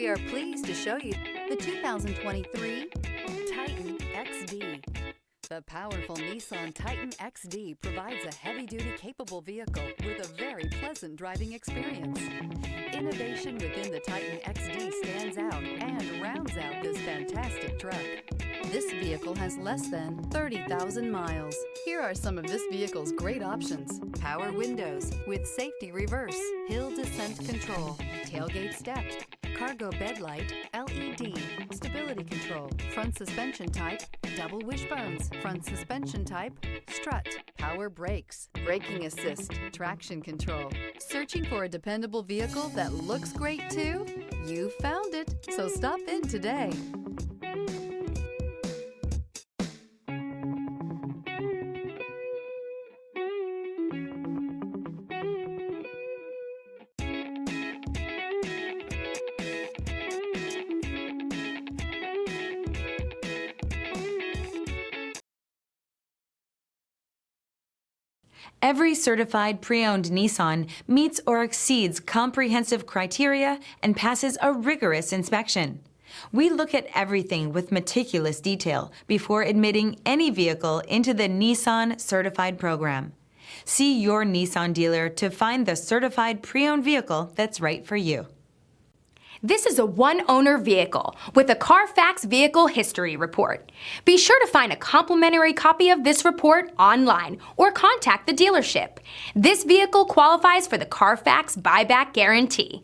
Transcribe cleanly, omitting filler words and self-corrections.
We are pleased to show you the 2023 Titan XD. The powerful Nissan Titan XD provides a heavy-duty capable vehicle with a very pleasant driving experience. Innovation within the Titan XD stands out and rounds out this fantastic truck. This vehicle has less than 30,000 miles. Here are some of this vehicle's great options: power windows with safety reverse, hill descent control, tailgate step, cargo bed light, LED, stability control, front suspension type, double wishbones, front suspension type, strut, power brakes, braking assist, traction control. Searching for a dependable vehicle that looks great too? You found it, so stop in today. Every certified pre-owned Nissan meets or exceeds comprehensive criteria and passes a rigorous inspection. We look at everything with meticulous detail before admitting any vehicle into the Nissan Certified program. See your Nissan dealer to find the certified pre-owned vehicle that's right for you. This is a one-owner vehicle with a Carfax Vehicle History Report. Be sure to find a complimentary copy of this report online or contact the dealership. This vehicle qualifies for the Carfax Buyback Guarantee.